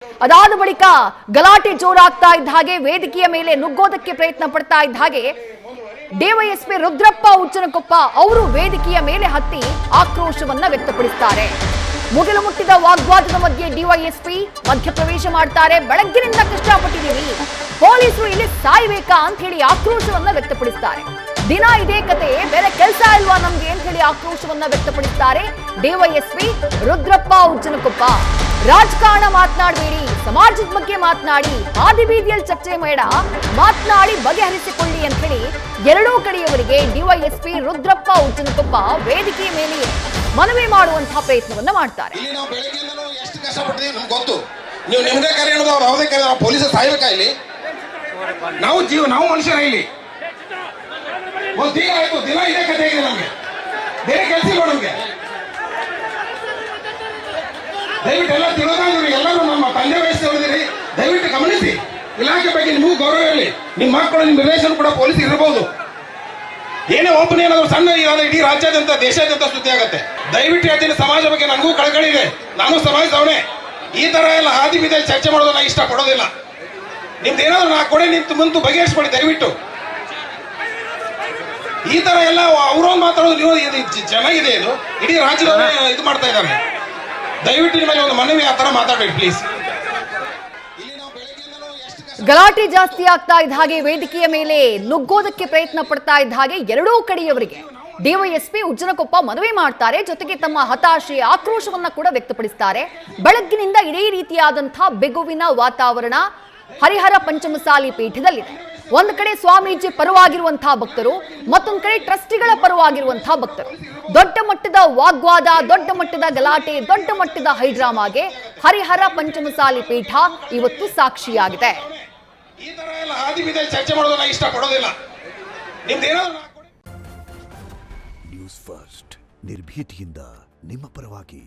ಅದಾದ ಬಳಿಕ ಗಲಾಟೆ ಜೋರಾಗ್ತಾ ಇದ್ದ ಹಾಗೆ ವೇದಿಕೆಯ ಮೇಲೆ ನುಗ್ಗೋದಕ್ಕೆ ಪ್ರಯತ್ನ ಪಡ್ತಾ ಇದ್ದ ಹಾಗೆ ಡಿವೈಎಸ್ಪಿ ರುದ್ರಪ್ಪ ಉಚ್ಚನಕೊಪ್ಪ ಅವರು ವೇದಿಕೆಯ ಮೇಲೆ ಹತ್ತಿ ಆಕ್ರೋಶವನ್ನ ವ್ಯಕ್ತಪಡಿಸುತ್ತಾರೆ. ಮುಗಿಲು ಮುಟ್ಟಿದ ವಾಗ್ವಾದದ ಮಧ್ಯೆ ಡಿವೈಎಸ್ಪಿ ಮಧ್ಯಪ್ರವೇಶ ಮಾಡ್ತಾರೆ. ಬೆಳಗ್ಗಿನಿಂದ ಕಷ್ಟಪಟ್ಟಿದ್ದೀವಿ, ಪೊಲೀಸರು ಇಲ್ಲಿ ಸಾಯ್ಬೇಕಾ ಅಂತ ಹೇಳಿ ಆಕ್ರೋಶವನ್ನ ವ್ಯಕ್ತಪಡಿಸುತ್ತಾರೆ. ದಿನ ಇದೇ ಕತೆ, ಬೇರೆ ಕೆಲಸ ಇಲ್ವಾ ನಮ್ಗೆ ಅಂತ ಹೇಳಿ ಆಕ್ರೋಶವನ್ನ ವ್ಯಕ್ತಪಡಿಸುತ್ತಾರೆ ಡಿವೈಎಸ್ಪಿ ರುದ್ರಪ್ಪ ಉಚ್ಚನಕೊಪ್ಪ. ರಾಜಕಾರಣ ಮಾತನಾಡಬೇಡಿ, ಸಮಾಜದ ಬಗ್ಗೆ ಮಾತನಾಡಿ, ಹಾದಿ ಬೀದಿಯಲ್ಲಿ ಚರ್ಚೆ ಬೇಡ, ಮಾತನಾಡಿ ಬಗೆಹರಿಸಿಕೊಳ್ಳಿ ಅಂತ ಹೇಳಿ ಎರಡೂ ಕಡೆಯವರಿಗೆ ಡಿವೈಎಸ್ಪಿ ರುದ್ರಪ್ಪ ಉಚ್ಚನಕೊಪ್ಪ ವೇದಿಕೆಯ ಮೇಲೆ ಮನವಿ ಮಾಡುವಂತಹ ಪ್ರಯತ್ನವನ್ನ ಮಾಡ್ತಾರೆ. ಇಲ್ಲಿ ನಾವು ಬೆಳಗ್ಗೆಯಿಂದ ಎಷ್ಟು ಕಷ್ಟಪಟ್ಟಿದ್ದೀವಿ ನಮ್ಗೆ ಗೊತ್ತು. ನೀವು ನಿಮ್ಗೆ ಕರೆ ಅನ್ನೋದು ಅವ್ರು ಯಾವುದೇ ಕರೆ, ಪೊಲೀಸರು ಸಾಯ್ಬೇಕಾ ಇಲ್ಲಿ? ನಾವು ಮನುಷ್ಯರ ಇಲ್ಲಿ ಒಂದು ದಿನ ಆಯ್ತು, ದಿನ ಇದೇ ಕಥೆ ಇದೆ ನಮ್ಗೆ, ಬೇರೆ ಕೆಲಸ ಇಲ್ಲ ನಮ್ಗೆ. ದಯವಿಟ್ಟು ಎಲ್ಲ ತಿಳಿದಾದ್ರಿ, ಎಲ್ಲರೂ ನಮ್ಮ ತಂದೆ ವಯಸ್ಸಿನವರಿದ್ದೀರಿ, ದಯವಿಟ್ಟು ಗಮನಿಸಿ. ಇಲಾಖೆ ಬಗ್ಗೆ ನಿಮಗೂ ಗೌರವ ಹೇಳಿ. ನಿಮ್ಮ ಮಕ್ಕಳು, ನಿಮ್ಮ ರಿಲೇಷನ್ ಕೂಡ ಪೊಲೀಸ್ ಇರಬಹುದು. ಏನೇ ಒಬ್ಬನೇ ಏನಾದ್ರು ಸಣ್ಣ ಇಡೀ ರಾಜ್ಯಾದ್ಯಂತ ದೇಶಾದ್ಯಂತ ಸುದ್ದಿ ಆಗತ್ತೆ. ದಯವಿಟ್ಟು ಹೇಳ್ತೀನಿ, ಸಮಾಜ ಬಗ್ಗೆ ನನಗೂ ಕಳಕಳಿ ಇದೆ, ನಾನು ಸಮಾಜದವನೇ. ಈ ತರ ಎಲ್ಲ ಹಾದಿ ಬೀದಿಯಲ್ಲಿ ಚರ್ಚೆ ಮಾಡೋದು ನಾನು ಇಷ್ಟ ಪಡೋದಿಲ್ಲ. ನಿಮ್ದು ಏನಾದ್ರು ನಾ ಕೊಡೆ ನಿಂತು ಬಗೆಹರಿಸ್ಕೊಳ್ಳಿ ದಯವಿಟ್ಟು. ಈ ತರ ಎಲ್ಲ ಅವ್ರೊಂದು ಮಾತಾಡೋದು ನೀವು ಚೆನ್ನಾಗಿದೆ, ಇದು ಇಡೀ ರಾಜ್ಯದವರೇ ಇದು ಮಾಡ್ತಾ ಇದ್ದಾರೆ. ದಯವಿಟ್ಟು ನಿಮಗೆ ಒಂದು ಮನವಿ, ಆ ತರ ಮಾತಾಡಬೇಡಿ ಪ್ಲೀಸ್. ಗಲಾಟೆ ಜಾಸ್ತಿ ಆಗ್ತಾ ಇದ್ದ ಹಾಗೆ ವೇದಿಕೆಯ ಮೇಲೆ ನುಗ್ಗೋದಕ್ಕೆ ಪ್ರಯತ್ನ ಪಡ್ತಾ ಇದ್ದ ಹಾಗೆ ಎರಡೂ ಕಡೆಯವರಿಗೆ ಡಿವೈಎಸ್ಪಿ ಉಚ್ಚನಕೊಪ್ಪ ಮನವಿ ಮಾಡ್ತಾರೆ. ಜೊತೆಗೆ ತಮ್ಮ ಹತಾಶೆ, ಆಕ್ರೋಶವನ್ನ ಕೂಡ ವ್ಯಕ್ತಪಡಿಸುತ್ತಾರೆ. ಬೆಳಗ್ಗಿನಿಂದ ಇದೇ ರೀತಿಯಾದಂತಹ ಬಿಗುವಿನ ವಾತಾವರಣ ಹರಿಹರ ಪಂಚಮಸಾಲಿ ಪೀಠದಲ್ಲಿದೆ. ಒಂದು ಕಡೆ ಸ್ವಾಮೀಜಿ ಪರವಾಗಿರುವಂತಹ ಭಕ್ತರು, ಮತ್ತೊಂದು ಕಡೆ ಟ್ರಸ್ಟಿಗಳ ಪರವಾಗಿರುವಂತಹ ಭಕ್ತರು. ದೊಡ್ಡ ಮಟ್ಟದ ವಾಗ್ವಾದ, ದೊಡ್ಡ ಮಟ್ಟದ ಗಲಾಟೆ, ದೊಡ್ಡ ಮಟ್ಟದ ಹೈಡ್ರಾಮಾಗೆ ಹರಿಹರ ಪಂಚಮಸಾಲಿ ಪೀಠ ಇವತ್ತು ಸಾಕ್ಷಿಯಾಗಿದೆ. ಈ ತರ ಎಲ್ಲ ಹಾದಿ ಬೀದಿಯಲ್ಲಿ ಚರ್ಚೆ ಮಾಡೋದು ನಾನು ಇಷ್ಟ ಪಡೋದಿಲ್ಲ. ನ್ಯೂಸ್ ಫಸ್ಟ್ ನಿರ್ಭೀತಿಯಿಂದ ನಿಮ್ಮ ಪರವಾಗಿ.